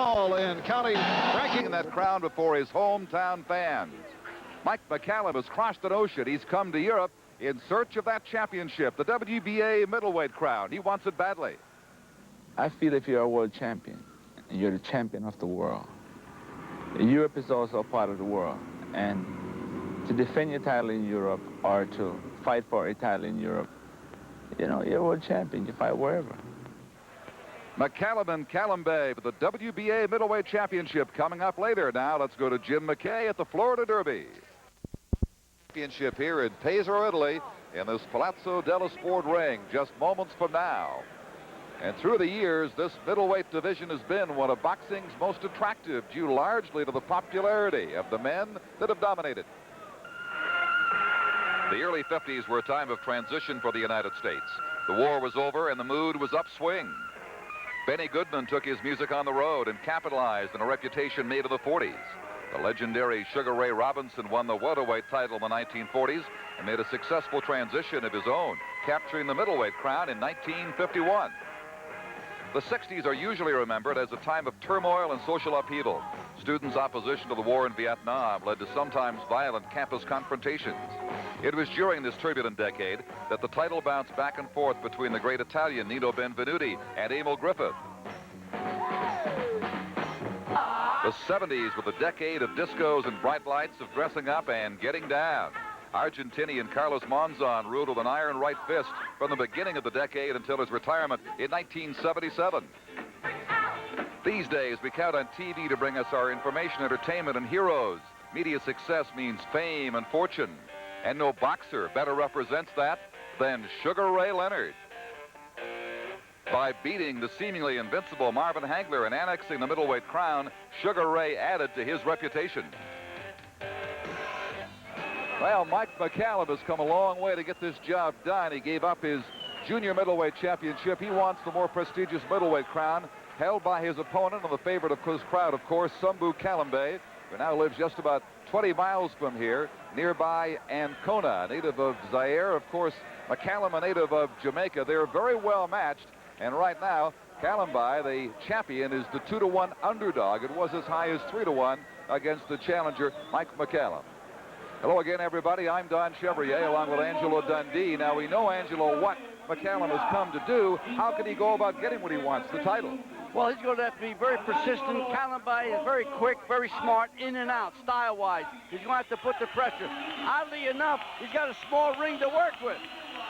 All in county ranking that crown before his hometown fans. Mike McCallum has crossed an ocean. He's come to Europe in search of that championship, the WBA middleweight crown. He wants it badly. I feel if you're a world champion, you're the champion of the world. Europe is also a part of the world. And to defend your title in Europe or to fight for a title in Europe, you know, you're a world champion. You fight wherever. McCallum and Kalambay for the WBA middleweight championship coming up later. Now let's go to Jim McKay at the Florida Derby. Championship here in Pesaro, Italy, in this Palazzo dello Sport ring just moments from now. And through the years, this middleweight division has been one of boxing's most attractive, due largely to the popularity of the men that have dominated. The early 50s were a time of transition for the United States. The war was over and the mood was upswing. Benny Goodman took his music on the road and capitalized on a reputation made in the 40s. The legendary Sugar Ray Robinson won the welterweight title in the 1940s and made a successful transition of his own, capturing the middleweight crown in 1951. The 60s are usually remembered as a time of turmoil and social upheaval. Students' opposition to the war in Vietnam led to sometimes violent campus confrontations. It was during this turbulent decade that the title bounced back and forth between the great Italian Nino Benvenuti and Emil Griffith. The 70s were the decade of discos and bright lights, of dressing up and getting down. Argentinian Carlos Monzon ruled with an iron right fist from the beginning of the decade until his retirement in 1977. These days, we count on TV to bring us our information, entertainment, and heroes. Media success means fame and fortune. And no boxer better represents that than Sugar Ray Leonard. By beating the seemingly invincible Marvin Hagler and annexing the middleweight crown, Sugar Ray added to his reputation. Well, Mike McCallum has come a long way to get this job done. He gave up his junior middleweight championship. He wants the more prestigious middleweight crown, held by his opponent and the favorite of his crowd, of course, Sumbu Kalambay, who now lives just about 20 miles from here, nearby Ancona, a native of Zaire. Of course, McCallum, a native of Jamaica. They're very well matched, and right now, Kalambay, the champion, is the 2-to-1 underdog. It was as high as 3-to-1 against the challenger, Mike McCallum. Hello again, everybody. I'm Don Chevrier, along with Angelo Dundee. Now, we know, Angelo, what McCallum has come to do. How can he go about getting what he wants, the title? Well, he's going to have to be very persistent. Kalambay is very quick, very smart, in and out, style-wise. He's going to have to put the pressure. Oddly enough, he's got a small ring to work with.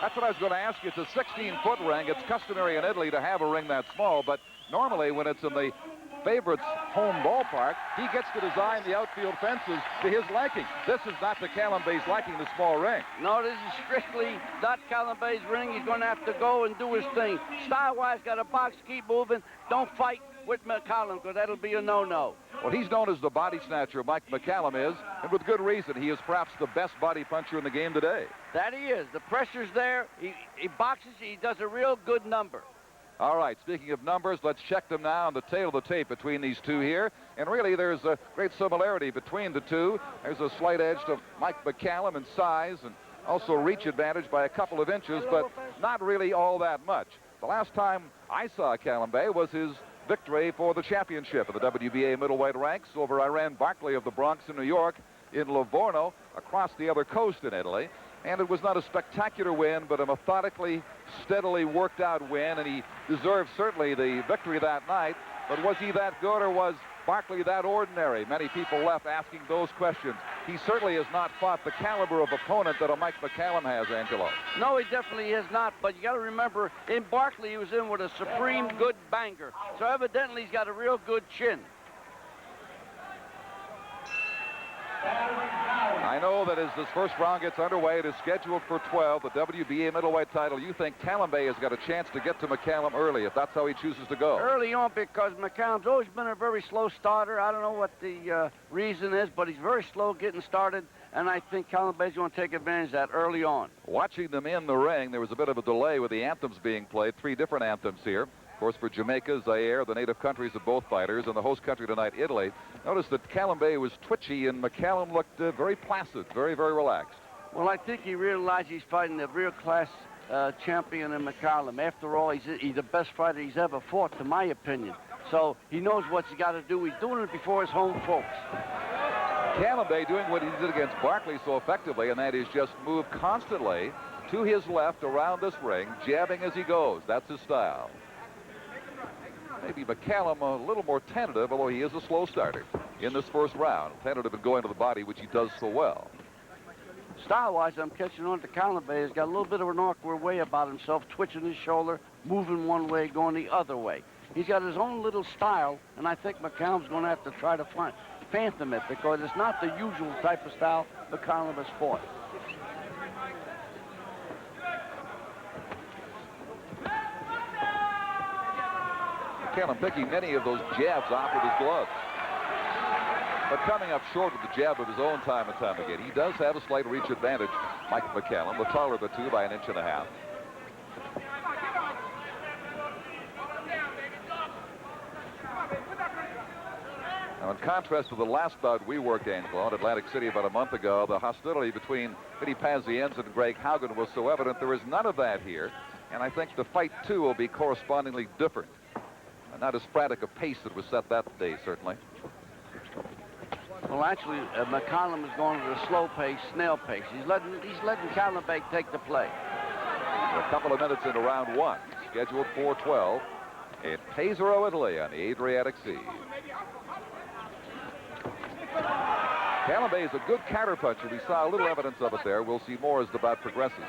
That's what I was going to ask you. It's a 16-foot ring. It's customary in Italy to have a ring that small, but normally when it's in the favorite's home ballpark, he gets to design the outfield fences to his liking. This is not the Kalambay's liking, the small ring. No, this is strictly not Kalambay's ring. He's going to have to go and do his thing. Style-wise, got a box, keep moving. Don't fight with McCallum, because that'll be a no-no. Well, he's known as the body snatcher, Mike McCallum is, and with good reason. He is perhaps the best body puncher in the game today. That he is. The pressure's there. He boxes. He does a real good number. All right, speaking of numbers, let's check them now on the tail of the tape between these two here. And really, there's a great similarity between the two. There's a slight edge to Mike McCallum in size and also reach advantage by a couple of inches, but not really all that much. The last time I saw Kalambay was his victory for the championship of the WBA middleweight ranks over Iran Barkley of the Bronx in New York, in Livorno, across the other coast in Italy. And it was not a spectacular win, but a methodically, steadily worked out win, and he deserved certainly the victory that night. But was he that good, or was Barkley that ordinary? Many people left asking those questions. He certainly has not fought the caliber of opponent that a Mike McCallum has, Angelo. No, he definitely has not, but you got to remember, in Barkley, he was in with a supreme good banger. So evidently, he's got a real good chin. I know that as this first round gets underway, it is scheduled for 12, the WBA middleweight title. You think Kalambay has got a chance to get to McCallum early, if that's how he chooses to go? Early on, because McCallum's always been a very slow starter. I don't know what the reason is, but he's very slow getting started, and I think Kalambay's going to take advantage of that early on. Watching them in the ring, there was a bit of a delay with the anthems being played, 3 different anthems here. Of course, for Jamaica, Zaire, the native countries of both fighters, and the host country tonight, Italy. Notice that Kalambay was twitchy, and McCallum looked very placid, very, very relaxed. Well, I think he realized he's fighting a real-class champion in McCallum. After all, he's the best fighter he's ever fought, to my opinion. So he knows what he's got to do. He's doing it before his home folks. Kalambay doing what he did against Barkley so effectively, and that is just move constantly to his left around this ring, jabbing as he goes. That's his style. Maybe McCallum a little more tentative, although he is a slow starter in this first round. Tentative and going to the body, which he does so well. Style-wise, I'm catching on to Kalambay. He's got a little bit of an awkward way about himself, twitching his shoulder, moving one way, going the other way. He's got his own little style, and I think McCallum's going to have to try to phantom it, because it's not the usual type of style McCallum has fought. McCallum picking many of those jabs off with his gloves, but coming up short with the jab of his own time and time again. He does have a slight reach advantage, Mike McCallum, the taller of the two by 1.5 inches. Now, in contrast to the last bout we worked, Angelo, in Atlantic City about a month ago, the hostility between Vinny Pazienza and Greg Haugen was so evident. There is none of that here, and I think the fight, too, will be correspondingly different. Not as frantic a pace that was set that day, certainly. Well, actually, McCallum is going at a slow pace, snail pace. He's letting Kalambay take the play. A couple of minutes into round one, scheduled for 12 in Pesaro, Italy, on the Adriatic Sea. Kalambay is a good counterpuncher. We saw a little evidence of it there. We'll see more as the bout progresses.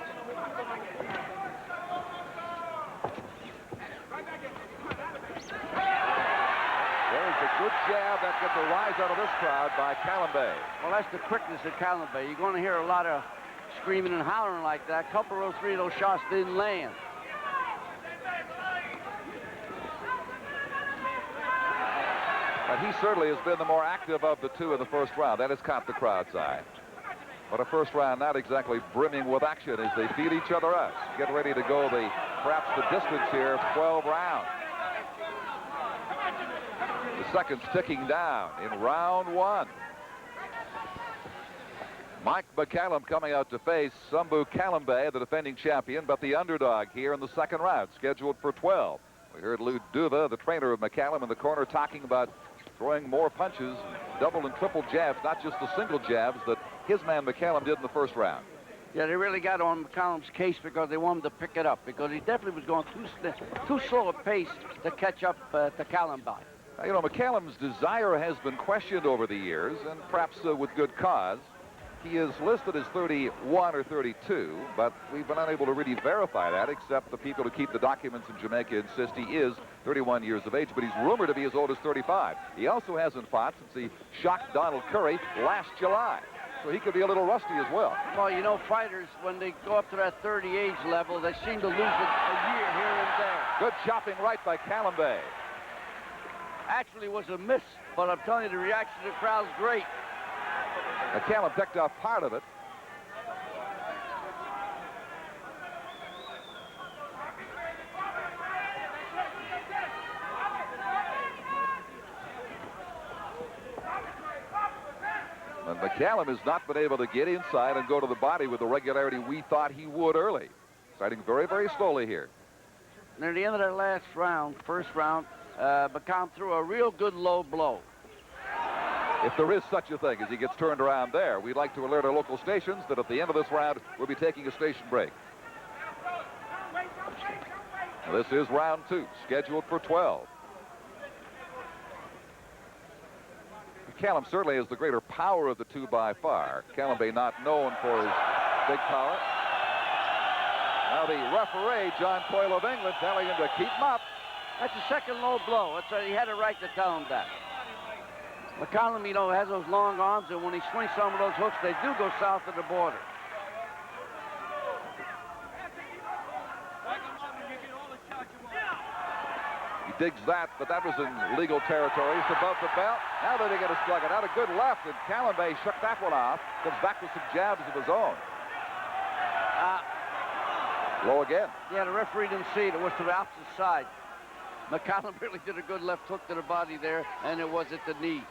Good jab that gets a rise out of this crowd by Kalambay. Well, that's the quickness of Kalambay. You're going to hear a lot of screaming and hollering like that. A couple of three of those shots didn't land. But he certainly has been the more active of the two in the first round. That has caught the crowd's eye. But a first round not exactly brimming with action as they feel each other out. Get ready to go perhaps the distance here of 12 rounds. The seconds ticking down in round one. Mike McCallum coming out to face Sumbu Kalambay, the defending champion, but the underdog here in the second round, scheduled for 12. We heard Lou Duva, the trainer of McCallum, in the corner talking about throwing more punches, double and triple jabs, not just the single jabs that his man McCallum did in the first round. Yeah, they really got on McCallum's case because they wanted to pick it up, because he definitely was going too slow a pace to catch up to Kalambay. You know, McCallum's desire has been questioned over the years, and perhaps with good cause. He is listed as 31 or 32, but we've been unable to really verify that, except the people who keep the documents in Jamaica insist he is 31 years of age, but he's rumored to be as old as 35. He also hasn't fought since he shocked Donald Curry last July, so he could be a little rusty as well. Well, you know, fighters, when they go up to that 30 age level, they seem to lose a year here and there. Good chopping right by Kalambay. Actually was a miss, but I'm telling you, the reaction of the crowd's great. McCallum picked off part of it. And McCallum has not been able to get inside and go to the body with the regularity we thought he would early. Starting very, very slowly here. Near the end of that last round, first round, McCallum threw a real good low blow. If there is such a thing as he gets turned around there, we'd like to alert our local stations that at the end of this round, we'll be taking a station break. This is round two, scheduled for 12. McCallum certainly has the greater power of the two by far. Kalambay not known for his big power. Now the referee, John Coyle of England, telling him to keep him up. That's a second low blow. He had a right to tell him that. McCallum, you know, has those long arms, and when he swings some of those hooks, they do go south of the border. He digs that, but that was in legal territory. It's above the belt. Now they're going to slug it out. A good left, and Kalambay shook that one off. Comes back with some jabs of his own. Low again. Yeah, the referee didn't see it. It was to the opposite side. McCallum really did a good left hook to the body there, and it was at the knee.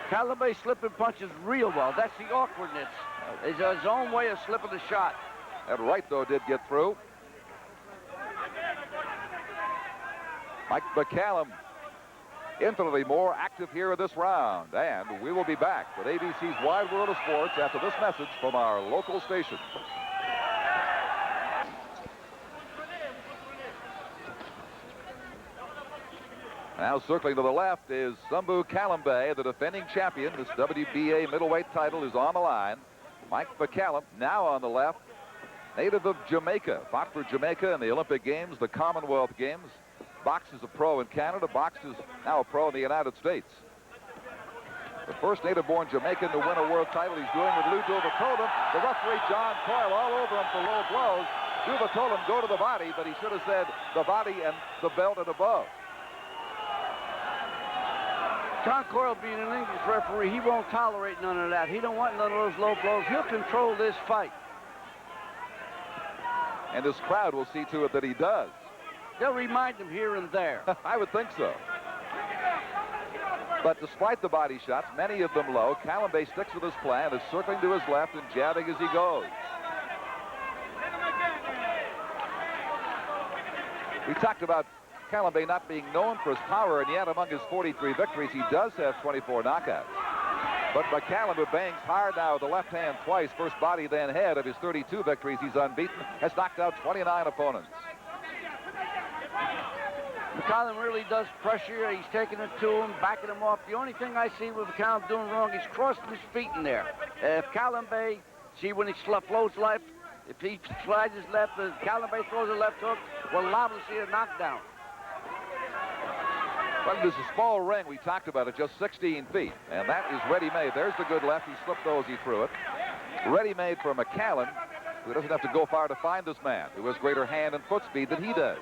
Kalambay slipping punches real well. That's the awkwardness. It's his own way of slipping the shot. That right, though, did get through. Mike McCallum infinitely more active here in this round. And we will be back with ABC's Wide World of Sports after this message from our local station. Now circling to the left is Sumbu Kalambay, the defending champion. This WBA middleweight title is on the line. Mike McCallum now on the left, native of Jamaica. Fought for Jamaica in the Olympic Games, the Commonwealth Games. Boxes a pro in Canada. Boxes now a pro in the United States. The first native-born Jamaican to win a world title. He's doing with Lou Duva-Tolan. The referee, John Coyle, all over him for low blows. Duva-Tolan go to the body, but he should have said the body and the belt and above. John Coyle, being an English referee, he won't tolerate none of that. He don't want none of those low blows. He'll control this fight. And this crowd will see to it that he does. They'll remind him here and there. I would think so. But despite the body shots, many of them low, Kalambay sticks with his plan, is circling to his left and jabbing as he goes. We talked about Kalambay not being known for his power, and yet among his 43 victories, he does have 24 knockouts. But McCallum, who bangs hard now with the left hand twice, first body, then head, of his 32 victories, he's unbeaten, has knocked out 29 opponents. McCallum really does pressure. He's taking it to him, backing him off. The only thing I see with McCallum doing wrong, he's crossing his feet in there. If Kalambay, see when he floats left, if he slides his left, if Kalambay throws a left hook, we're liable to see a knockdown. Well, there's a small ring. We talked about it, just 16 feet. And that is ready-made. There's the good left. He slipped those. He threw it. Ready-made for McCallum, who doesn't have to go far to find this man, who has greater hand and foot speed than he does.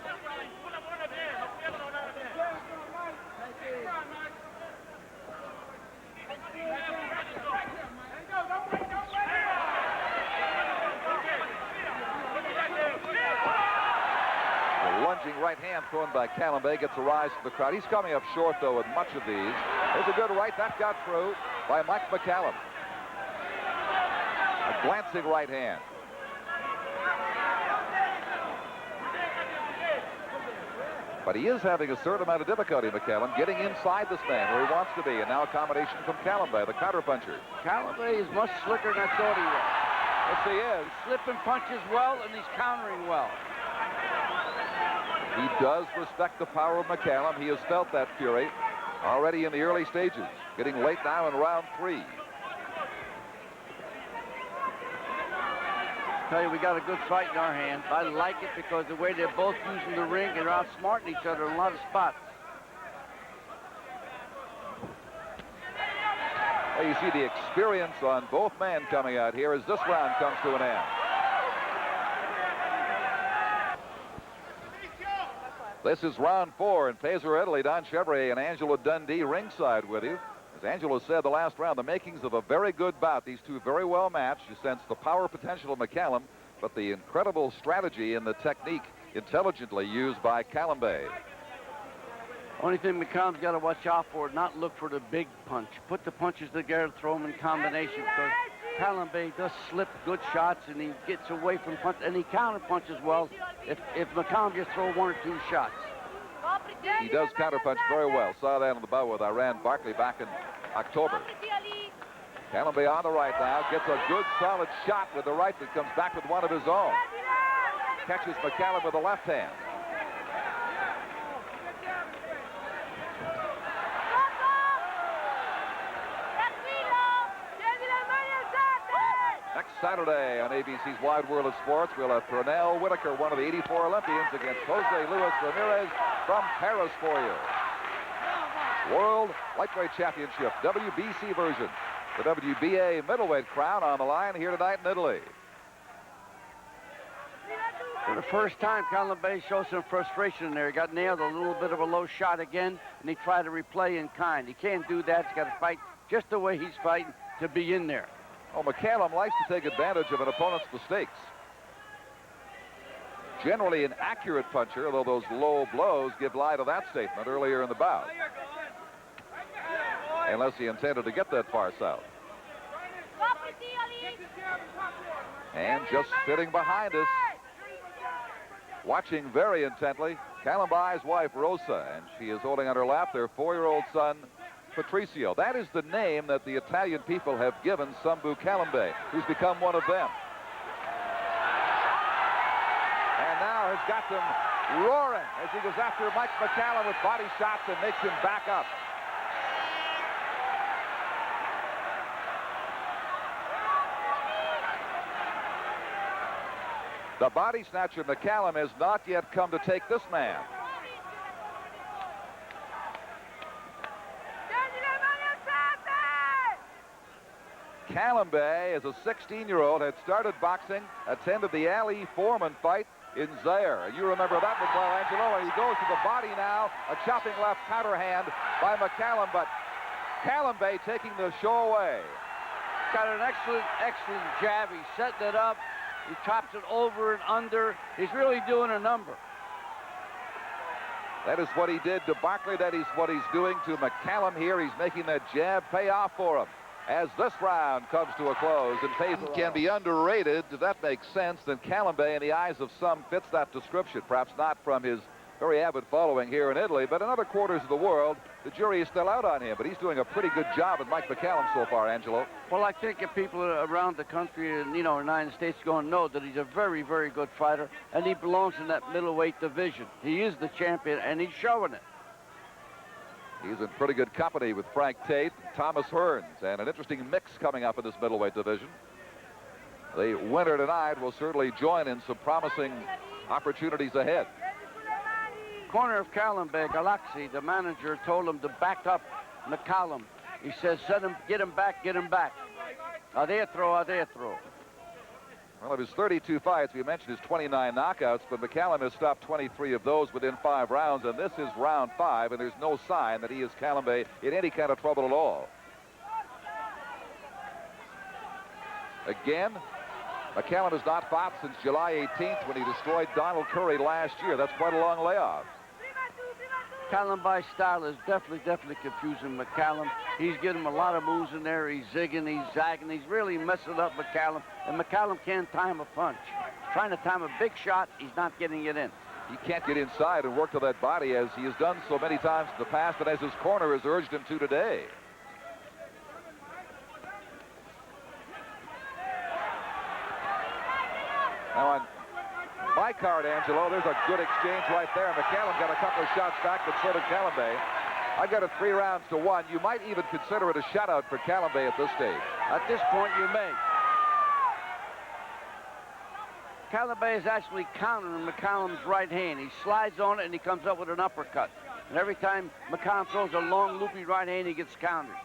Lunging right hand thrown by Kalambay gets a rise to the crowd. He's coming up short, though, with much of these. There's a good right. That got through by Mike McCallum. A glancing right hand. But he is having a certain amount of difficulty, McCallum, getting inside this man where he wants to be. And now a combination from Kalambay, the counterpuncher. Kalambay is much slicker than I thought he was. Yes, he is. He's slipping punches well, and he's countering well. He does respect the power of McCallum. He has felt that fury already in the early stages. Getting late now in round 3. I tell you, we got a good fight in our hands. I like it because the way they're both using the ring, they're outsmarting each other in a lot of spots. Well, you see the experience on both men coming out here as this round comes to an end. This is round 4 in Fazer Italy. Don Chevrolet and Angelo Dundee ringside with you. As Angelo said the last round, the makings of a very good bout. These two very well matched. You sense the power potential of McCallum, but the incredible strategy and the technique intelligently used by Kalambay. Only thing McCallum's got to watch out for, not look for the big punch. Put the punches together, throw them in combination, because Kalambay does slip good shots, and he gets away from punch, and he counter punches well if McCallum just throw 1 or 2 shots. He does counter punch very well. Saw that on the bout with Iran Barkley back in October. Kalambay on the right now, gets a good solid shot with the right that comes back with one of his own. Catches McCallum with the left hand. Next Saturday on ABC's Wide World of Sports, we'll have Pernell Whitaker, one of the 84 Olympians, against Jose Luis Ramirez from Paris for you. World Lightweight Championship, WBC version. The WBA middleweight crown on the line here tonight in Italy. For the first time, Kalambay showed some frustration there. He got nailed a little bit of a low shot again, and he tried to replay in kind. He can't do that. He's got to fight just the way he's fighting to be in there. Oh, McCallum likes to take advantage of an opponent's mistakes. Generally an accurate puncher, although those low blows give lie to that statement earlier in the bout. Unless he intended to get that far south. And just sitting behind us, watching very intently, Kalambay's wife, Rosa, and she is holding on her lap their 4-year-old son, Patricio. That is the name that the Italian people have given Sumbu Kalambay, who's become one of them. And now has got them roaring as he goes after Mike McCallum with body shots and makes him back up. The body snatcher McCallum has not yet come to take this man. Kalambay, as a 16-year-old, had started boxing, attended the Ali Foreman fight in Zaire. You remember that one well, Angelo, and he goes to the body now. A chopping left counter hand by McCallum, but Kalambay taking the show away. Got an excellent jab. He's setting it up. He chops it over and under. He's really doing a number. That is what he did to Barkley. That is what he's doing to McCallum here. He's making that jab pay off for him. As this round comes to a close, and Payton can be underrated, if that makes sense, then Kalambay, in the eyes of some, fits that description. Perhaps not from his very avid following here in Italy, but in other quarters of the world, the jury is still out on him. But he's doing a pretty good job with Mike McCallum so far, Angelo. Well, I think if people around the country and, United States are going to know that he's a very, very good fighter, and he belongs in that middleweight division. He is the champion, and he's showing it. He's in pretty good company with Frank Tate, Thomas Hearns, and an interesting mix coming up in this middleweight division. The winner tonight will certainly join in some promising opportunities ahead. Corner of Kalambay, Galaxy, the manager told him to back up McCallum. He says, get him back. Adentro. Well, of his 32 fights, we mentioned his 29 knockouts, but McCallum has stopped 23 of those within 5 rounds, and this is round 5, and there's no sign that he is Kalambay in any kind of trouble at all. Again, McCallum has not fought since July 18th when he destroyed Donald Curry last year. That's quite a long layoff. Kalambay's style is definitely confusing McCallum. He's getting him a lot of moves in there. He's zigging, he's zagging. He's really messing up McCallum, and McCallum can't time a punch. He's trying to time a big shot. He's not getting it in. He can't get inside and work to that body as he has done so many times in the past and as his corner has urged him to today. Now on my card, Angelo, there's a good exchange right there. McCallum got a couple of shots back, but so did Kalambay. I got it 3 rounds to 1. You might even consider it a shutout for Kalambay at this stage. At this point, you may. Kalambay is actually countering McCallum's right hand. He slides on it and he comes up with an uppercut. And every time McCallum throws a long, loopy right hand, he gets countered.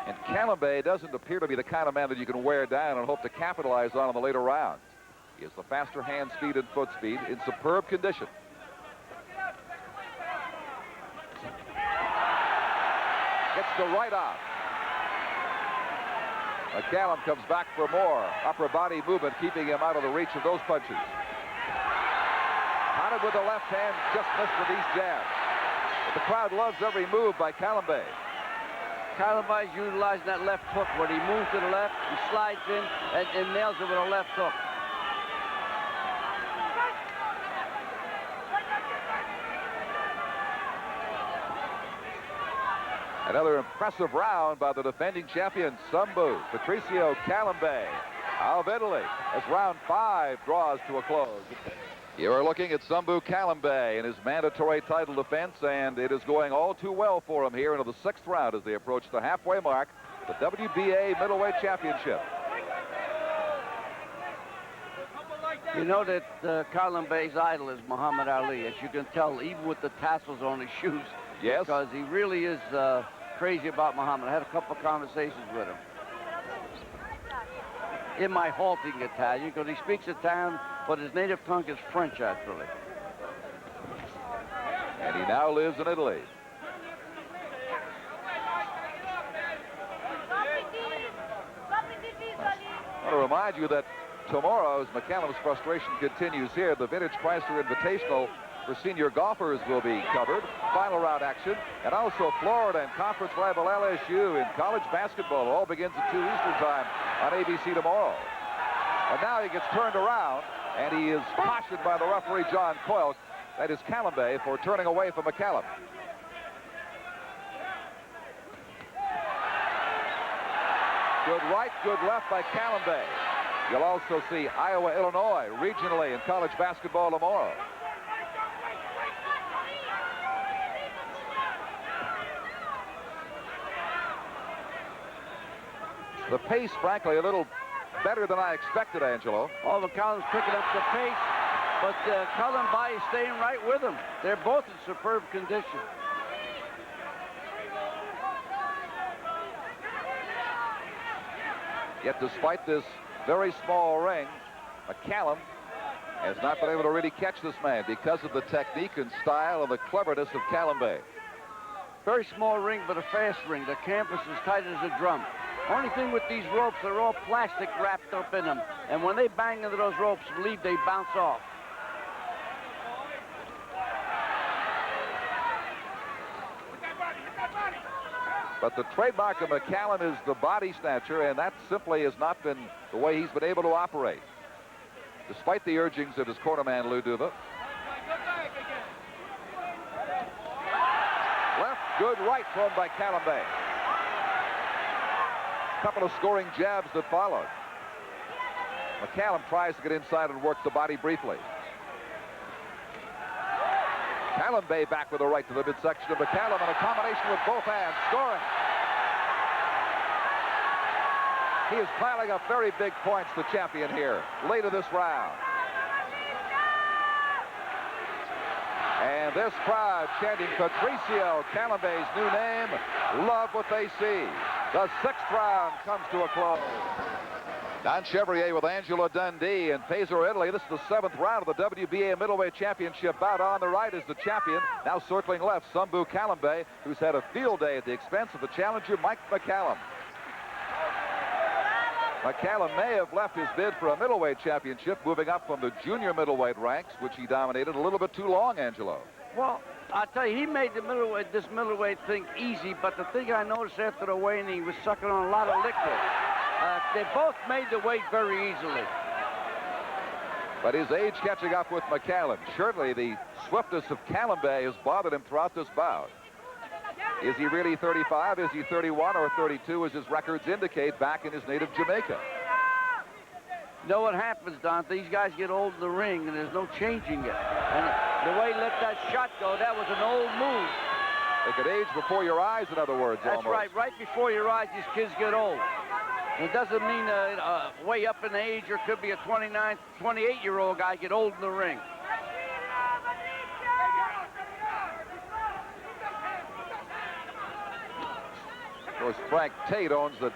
And Kalambay doesn't appear to be the kind of man that you can wear down and hope to capitalize on in the later rounds. He has the faster hand speed and foot speed in superb condition. Gets the right off. McCallum comes back for more upper body movement, keeping him out of the reach of those punches. Countered with the left hand, just missed with these jabs. But the crowd loves every move by Kalambay. Kalambay's utilizing that left hook. When he moves to the left, he slides in and nails it with a left hook. Another impressive round by the defending champion, Sumbu, Patricio Kalambay of Italy, as round 5 draws to a close. You are looking at Sumbu Kalambay in his mandatory title defense, and it is going all too well for him here into the 6th round as they approach the halfway mark, the WBA middleweight championship. You know that Kalambay's idol is Muhammad Ali, as you can tell, even with the tassels on his shoes. Yes. Because he really is crazy about Muhammad. I had a couple of conversations with him. In my halting Italian, because he speaks Italian, but his native tongue is French, actually. And he now lives in Italy. I want to remind you that tomorrow, as McCallum's frustration continues here, the Vintage Chrysler Invitational for senior golfers will be covered. Final round action. And also Florida and conference rival LSU in college basketball. All begins at 2 Eastern time on ABC tomorrow. And now he gets turned around, and he is cautioned by the referee, John Coyle. That is Kalambay, for turning away from McCallum. Good right, good left by Kalambay. You'll also see Iowa, Illinois, regionally in college basketball tomorrow. The pace, frankly, a little better than I expected, Angelo. Oh, McCallum's picking up the pace, but Kalambay is staying right with him. They're both in superb condition. Yet despite this very small ring, McCallum has not been able to really catch this man because of the technique and style and the cleverness of Kalambay. Very small ring, but a fast ring. The canvas is tight as a drum. Only thing with these ropes, they're all plastic wrapped up in them. And when they bang into those ropes, believe they bounce off. But the trademark of McCallum is the body snatcher, and that simply has not been the way he's been able to operate, despite the urgings of his cornerman, Lou Duva. Left, good right thrown by Kalambay. Couple of scoring jabs that followed. McCallum tries to get inside and work the body briefly. Kalambay back with a right to the midsection of McCallum, and a combination with both hands, scoring. He is piling up very big points, the champion here, late in this round. And this crowd chanting Patricio, Kalambay's new name, love what they see. The 6th round comes to a close. Don Chevrier with Angelo Dundee in Pesaro, Italy. This is the 7th round of the WBA middleweight championship bout. On the right is the champion. Now circling left, Sumbu Kalambay, who's had a field day at the expense of the challenger, Mike McCallum. McCallum may have left his bid for a middleweight championship, moving up from the junior middleweight ranks, which he dominated a little bit too long, Angelo. Well, I tell you, he made this middleweight thing easy, but the thing I noticed after the weigh-in, he was sucking on a lot of liquid. They both made the weight very easily. But his age catching up with McCallum. Surely the swiftness of Kalambay has bothered him throughout this bout. Is he really 35? Is he 31 or 32, as his records indicate, back in his native Jamaica? You know what happens, Don? These guys get old in the ring, and there's no changing it. And the way he let that shot go, that was an old move. They could age before your eyes, in other words. That's almost. right. Right before your eyes, these kids get old. It doesn't mean way up in age, or could be a 29, 28-year-old guy get old in the ring. Of course, Frank Tate owns the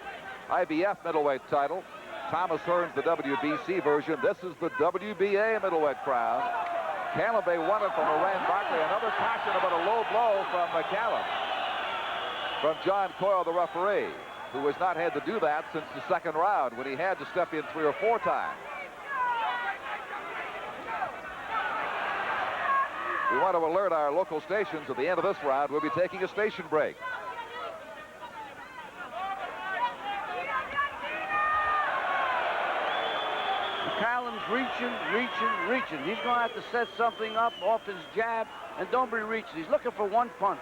IBF middleweight title. Thomas Hearns the WBC version. This is the WBA middleweight crown. Kalambay won it from Moran Barkley. Another caution about a low blow from McCallum. From John Coyle, the referee, who has not had to do that since the 2nd round, when he had to step in 3 or 4 times. We want to alert our local stations at the end of this round. We'll be taking a station break. McCallum's reaching. He's going to have to set something up off his jab, and don't be reaching. He's looking for one punch.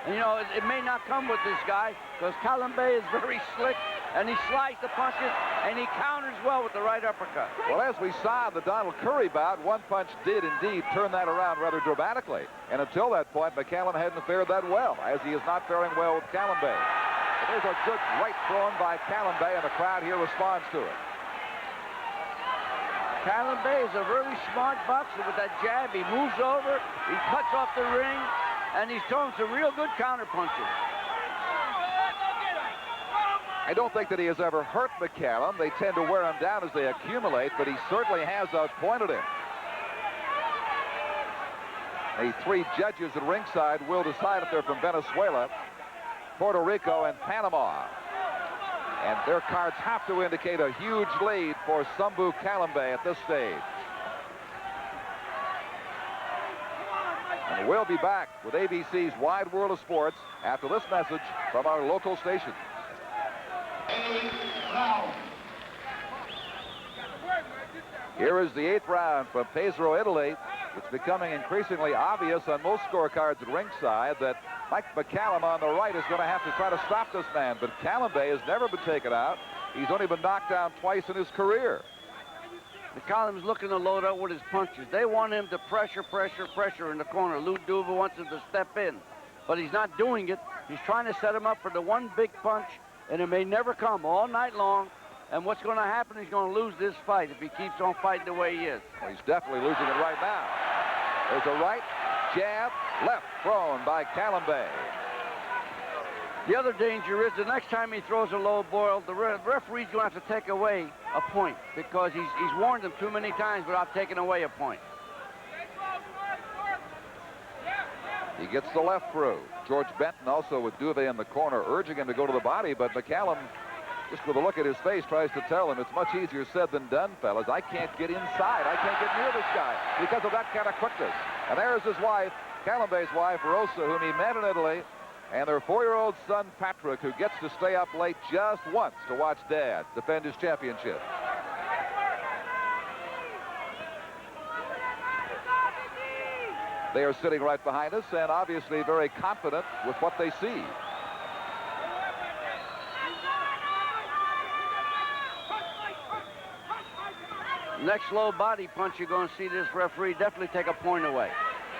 And, you know, it may not come with this guy, because Kalambay is very slick, and he slides the punches, and he counters well with the right uppercut. Well, as we saw in the Donald Curry bout, one punch did indeed turn that around rather dramatically. And until that point, McCallum hadn't fared that well, as he is not faring well with Kalambay. But there's a good right thrown by Kalambay, and the crowd here responds to it. Kalambay is a really smart boxer with that jab. He moves over, he cuts off the ring, and he's throwing some real good counter punches. I don't think that he has ever hurt McCallum. They tend to wear him down as they accumulate, but he certainly has outpointed him. The 3 judges at ringside will decide if they're from Venezuela, Puerto Rico, and Panama. And their cards have to indicate a huge lead for Sumbu Kalambay at this stage. We'll be back with ABC's Wide World of Sports after this message from our local station. Here is the 8th round from Pesaro, Italy. It's becoming increasingly obvious on most scorecards at ringside that Mike McCallum on the right is going to have to try to stop this man, but Kalambay has never been taken out. He's only been knocked down twice in his career. McCallum's looking to load up with his punches. They want him to pressure in the corner. Lou Duva wants him to step in, but he's not doing it. He's trying to set him up for the one big punch, and it may never come all night long. And what's going to happen, he's going to lose this fight if he keeps on fighting the way he is. Well, he's definitely losing it right now. There's a right, jab, left thrown by Kalambay. The other danger is the next time he throws a low boil, the referee's going to have to take away a point because he's warned him too many times without taking away a point. He gets the left through. George Benton also with Duve in the corner, urging him to go to the body, but McCallum, just with a look at his face, tries to tell him it's much easier said than done, fellas. I can't get inside. I can't get near this guy because of that kind of quickness. And there's his wife, Kalambay's wife, Rosa, whom he met in Italy, and their 4-year-old son, Patrick, who gets to stay up late just once to watch Dad defend his championship. They are sitting right behind us and obviously very confident with what they see. Next low body punch, you're going to see this referee definitely take a point away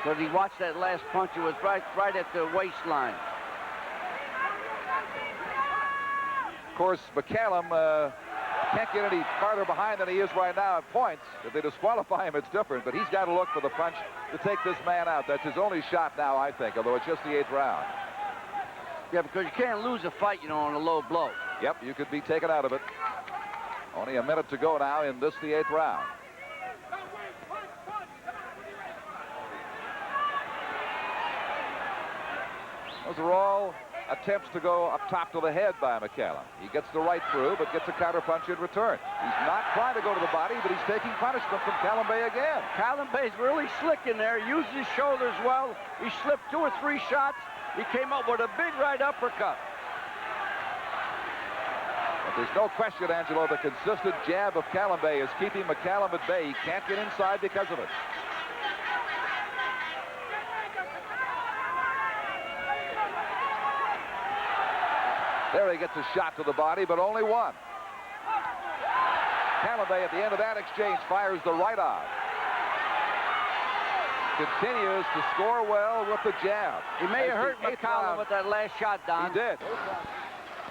because he watched that last punch. It was right at the waistline. Of course, McCallum can't get any farther behind than he is right now at points. If they disqualify him, it's different, but he's got to look for the punch to take this man out. That's his only shot now, I think, although it's just the 8th round. Yeah, because you can't lose a fight, you know, on a low blow. Yep, you could be taken out of it. Only a minute to go now in this, the 8th round. Those are all attempts to go up top to the head by McCallum. He gets the right through, but gets a counter punch in return. He's not trying to go to the body, but he's taking punishment from Kalambay again. Kalambay's really slick in there, used his shoulders well. He slipped 2 or 3 shots. He came up with a big right uppercut. But there's no question, Angelo, the consistent jab of Kalambay is keeping McCallum at bay. He can't get inside because of it. There he gets a shot to the body, but only one. Kalambay at the end of that exchange fires the right arm. Continues to score well with the jab. He may have hurt McCallum with that last shot, Don. He did.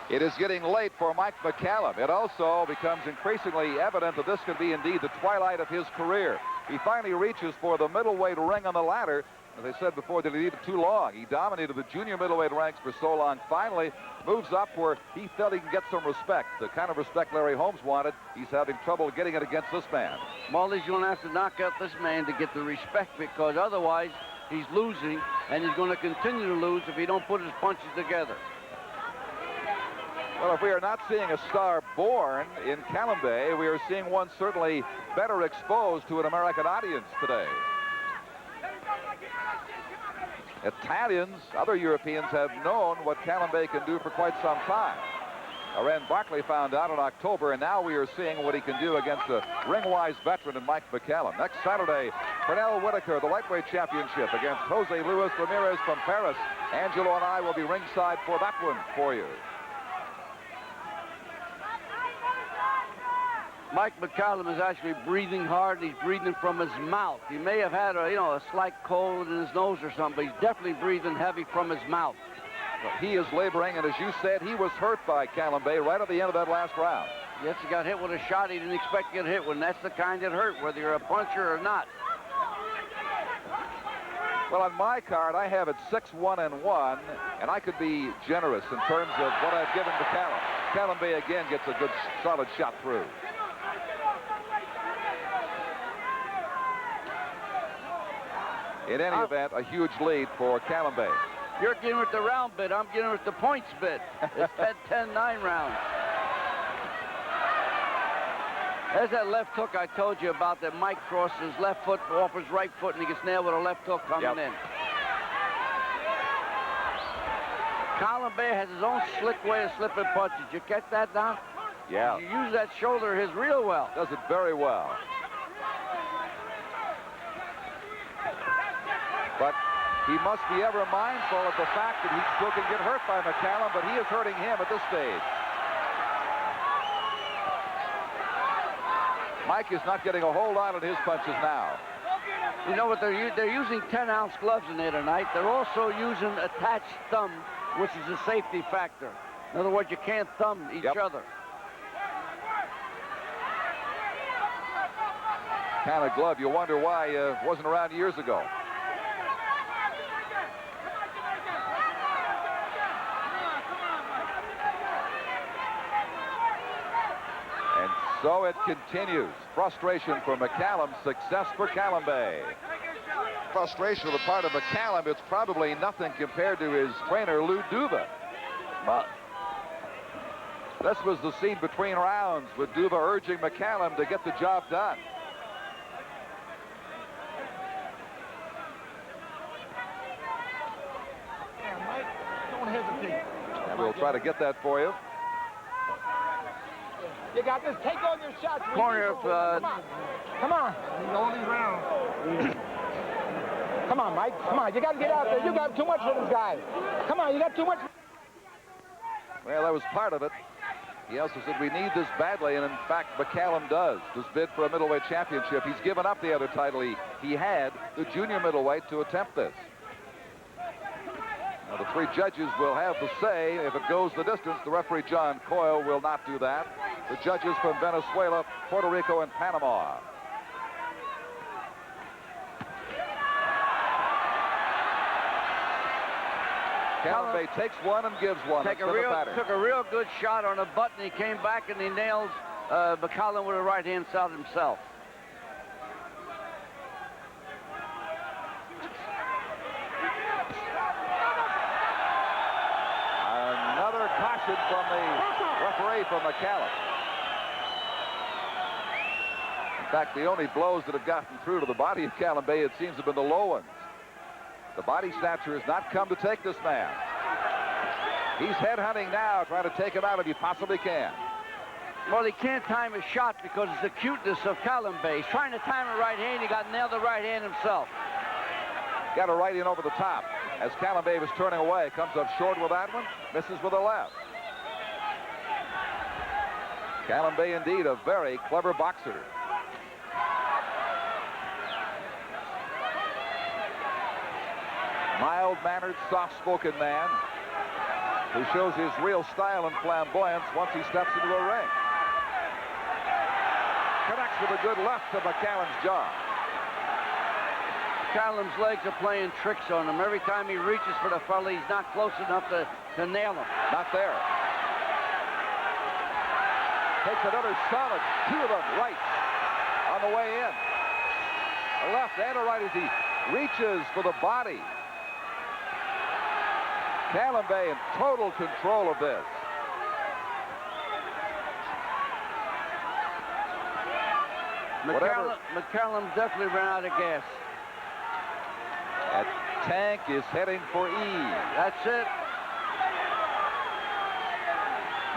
It is getting late for Mike McCallum. It also becomes increasingly evident that this could be indeed the twilight of his career. He finally reaches for the middleweight ring on the ladder. As I said before, that he needed too long. He dominated the junior middleweight ranks for so long. Finally moves up where he felt he can get some respect. The kind of respect Larry Holmes wanted. He's having trouble getting it against this man. Mully's going to have to knock out this man to get the respect because otherwise he's losing and he's going to continue to lose if he don't put his punches together. Well, if we are not seeing a star born in Kalambay, we are seeing one certainly better exposed to an American audience today. Italians, other Europeans have known what Kalambay can do for quite some time. Aren Barkley found out in October, and now we are seeing what he can do against a ring-wise veteran in Mike McCallum. Next Saturday, Pernell Whitaker, the lightweight championship against Jose Luis Ramirez from Paris. Angelo and I will be ringside for that one for you. Mike McCallum is actually breathing hard. He's breathing from his mouth. He may have had a slight cold in his nose or something, but he's definitely breathing heavy from his mouth. Well, he is laboring, and as you said, he was hurt by Kalambay right at the end of that last round. Yes, he got hit with a shot he didn't expect to get hit with, and that's the kind that hurt, whether you're a puncher or not. Well, on my card, I have it 6-1-1, and I could be generous in terms of what I've given McCallum. Kalambay again gets a good, solid shot through. In any event, a huge lead for Kalambay. You're getting with the round bit. I'm getting with the points bit. It's 10-9 rounds. There's that left hook I told you about that Mike crosses his left foot off his right foot, and he gets nailed with a left hook coming in. Kalambay has his own slick way of slipping punches. You catch that now? Yeah. You use that shoulder of his real well. Does it very well. But he must be ever mindful of the fact that he still can get hurt by McCallum, but he is hurting him at this stage. Mike is not getting a hold on at his punches now. You know what, they're using 10-ounce gloves in there tonight. They're also using attached thumb, which is a safety factor. In other words, you can't thumb each other. Kind of glove you wonder why wasn't around years ago. And so it continues. Frustration for McCallum, success for Kalambay. Frustration on the part of McCallum, it's probably nothing compared to his trainer, Lou Duva. But this was the scene between rounds with Duva urging McCallum to get the job done. Yeah, Mike, don't hesitate. And we'll try to get that for you. You got this. Take all your shots. Corner of... Come on. All these rounds. Come on, Mike. Come on. You got to get out there. You got too much for this guy. Come on. You got too much. Well, that was part of it. He also said we need this badly, and in fact, McCallum does. This bid for a middleweight championship. He's given up the other title he had, the junior middleweight, to attempt this. Now, the three judges will have the say. If it goes the distance, the referee, John Coyle, will not do that. The judges from Venezuela, Puerto Rico, and Panama. Kalambay takes one and gives one. Took a real good shot on a button. He came back and he nails McCallum with a right-hand shot himself. Another caution from the referee for McCallum. In fact, the only blows that have gotten through to the body of Kalambay, it seems, have been the low ones. The body snatcher has not come to take this man. He's headhunting now, trying to take him out if he possibly can. Well, he can't time his shot because it's the cuteness of Kalambay. He's trying to time a right hand. He got nailed the right hand himself. Got a right in over the top. As Kalambay was turning away, comes up short with that one, misses with the left. Kalambay, indeed, a very clever boxer. Mild-mannered, soft-spoken man who shows his real style and flamboyance once he steps into a ring. Connects with a good left to McCallum's jaw. McCallum's legs are playing tricks on him. Every time he reaches for the fella, he's not close enough to nail him. Not there. Takes another solid two of them right on the way in. A left and a right as he reaches for the body. Kalambay in total control of this. McCallum definitely ran out of gas. That tank is heading for E. That's it.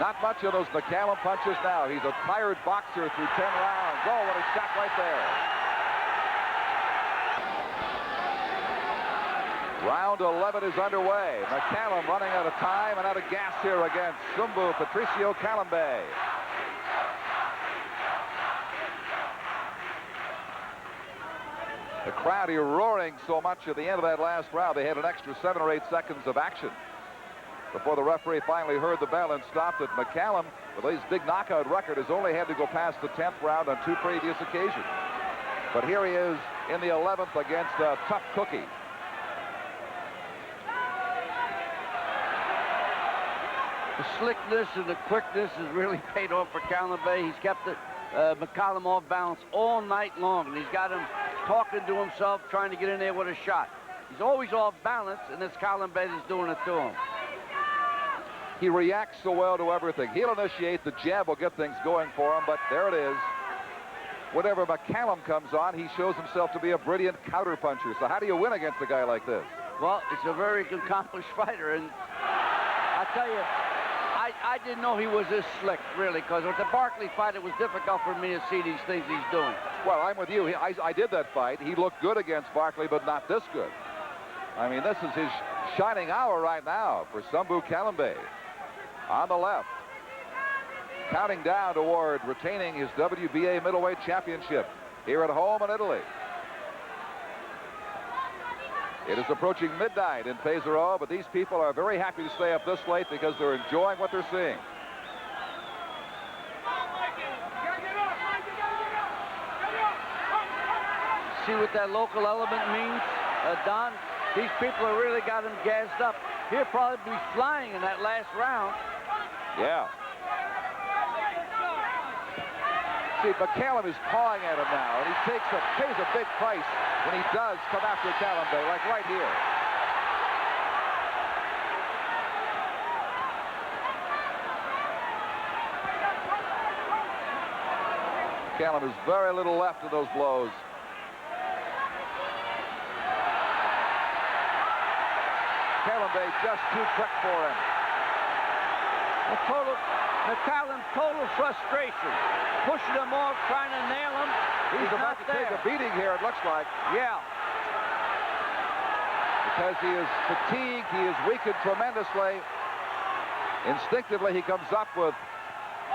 Not much of those McCallum punches now. He's a tired boxer through 10 rounds. Oh, what a shot right there. Round 11 is underway. McCallum running out of time and out of gas here against Sumbu Patricio Kalambay. The crowd here roaring so much at the end of that last round. They had an extra 7 or 8 seconds of action before the referee finally heard the bell and stopped it. McCallum, with his big knockout record, has only had to go past the 10th round on 2 previous occasions. But here he is in the 11th against a tough cookie. The slickness and the quickness has really paid off for Kalambay. He's kept McCallum off balance all night long, and he's got him talking to himself, trying to get in there with a shot. He's always off balance, and it's Kalambay that's doing it to him. He reacts so well to everything. He'll initiate the jab, will get things going for him, but there it is. Whenever McCallum comes on, he shows himself to be a brilliant counter puncher. So how do you win against a guy like this? Well, it's a very accomplished fighter, and I tell you, I didn't know he was this slick, really, because with the Barkley fight, it was difficult for me to see these things he's doing. Well, I'm with you. I did that fight. He looked good against Barkley, but not this good. I mean, this is his shining hour right now for Sumbu Kalambay. On the left, counting down toward retaining his WBA middleweight championship here at home in Italy. It is approaching midnight in Pesaro, but these people are very happy to stay up this late because they're enjoying what they're seeing. See what that local element means, Don? These people have really got him gassed up. He'll probably be flying in that last round. Yeah. See, McCallum is pawing at him now, and he pays a big price when he does come after Kalambay, like right here. McCallum has very little left of those blows. Kalambay just too quick for him. McCallum, total frustration. Pushing him off, trying to nail him. He's about to take a beating here, it looks like. Yeah. Because he is fatigued, he is weakened tremendously. Instinctively, he comes up with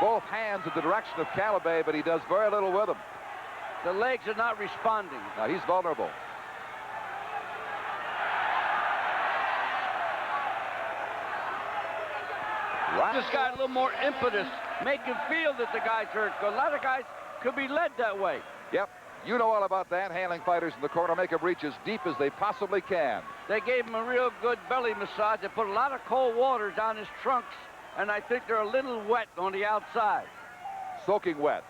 both hands in the direction of Kalambay, but he does very little with them. The legs are not responding. Now, he's vulnerable. This guy a little more impetus, make him feel that the guy's hurt. A lot of guys could be led that way. Yep, you know all about that. Handling fighters in the corner, make them reach as deep as they possibly can. They gave him a real good belly massage. They put a lot of cold water down his trunks, and I think they're a little wet on the outside. Soaking wet.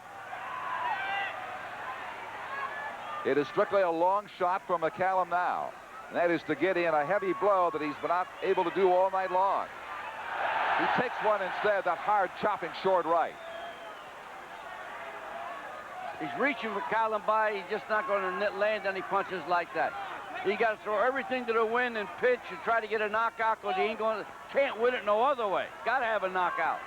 It is strictly a long shot from McCallum now. And that is to get in a heavy blow that he's been not able to do all night long. He takes one instead, that hard chopping short right. He's reaching for Kalambay. He's just not going to land any punches like that. He got to throw everything to the wind and pitch and try to get a knockout because he can't win it no other way. Got to have a knockout.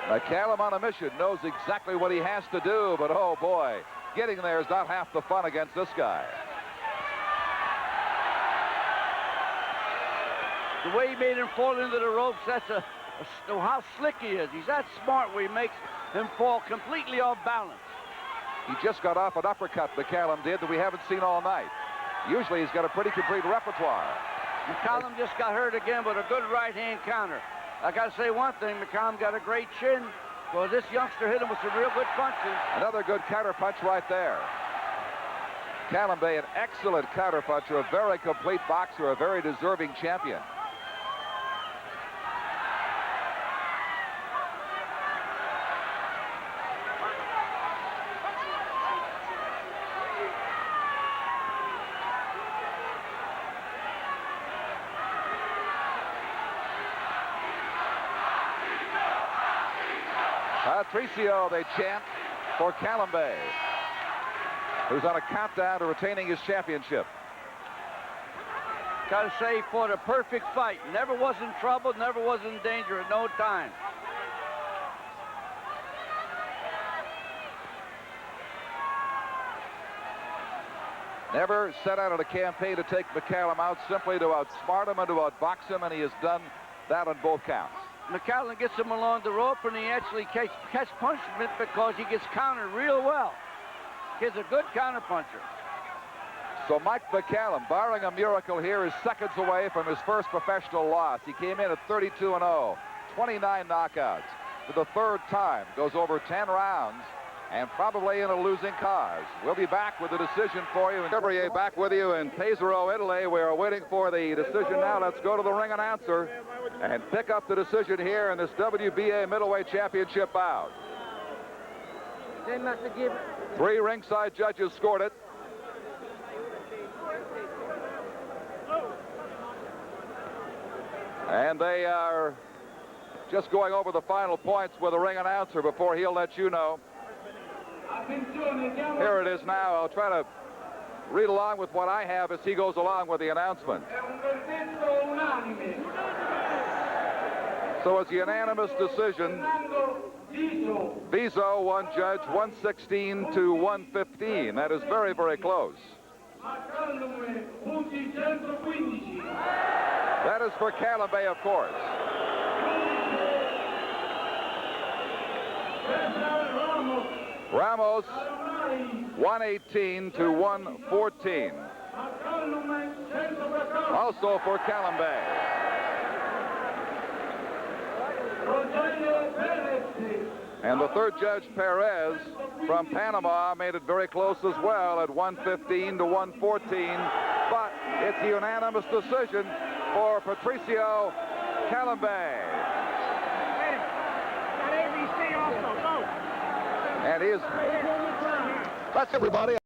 McCallum on a mission, knows exactly what he has to do, but oh boy, getting there is not half the fun against this guy. The way he made him fall into the ropes, that's how slick he is. He's that smart where he makes him fall completely off balance. He just got off an uppercut, McCallum did, that we haven't seen all night. Usually he's got a pretty complete repertoire. McCallum just got hurt again with a good right-hand counter. I got to say one thing, McCallum got a great chin. Well, this youngster hit him with some real good punches. Another good counter punch right there. Kalambay, an excellent counter puncher, a very complete boxer, a very deserving champion. Patricio, they chant for Kalambay, who's on a countdown to retaining his championship. Got to say, he fought a perfect fight. Never was in trouble, never was in danger at no time. Never set out on a campaign to take McCallum out, simply to outsmart him and to outbox him, and he has done that on both counts. McCallum gets him along the rope, and he actually catch punishment because he gets countered real well. He's a good counter puncher. So Mike McCallum, barring a miracle here, is seconds away from his first professional loss. He came in at 32-0, 29 knockouts. For the third time, goes over 10 rounds, and probably in a losing cause. We'll be back with the decision for you. Gabriel back with you in Pesaro, Italy. We are waiting for the decision now. Let's go to the ring announcer and pick up the decision here in this WBA middleweight championship bout. They must have given. 3 ringside judges scored it. And they are just going over the final points with the ring announcer before he'll let you know. Here it is now. I'll try to read along with what I have as he goes along with the announcement. So it's a unanimous decision. Viso won judge 116 to 115. That is very, very close. That is for Kalambay, of course. Ramos 118 to 114. Also for Kalambay. And the third judge, Perez, from Panama, made it very close as well at 115 to 114. But it's a unanimous decision for Patricio Kalambay. And he is... That's everybody.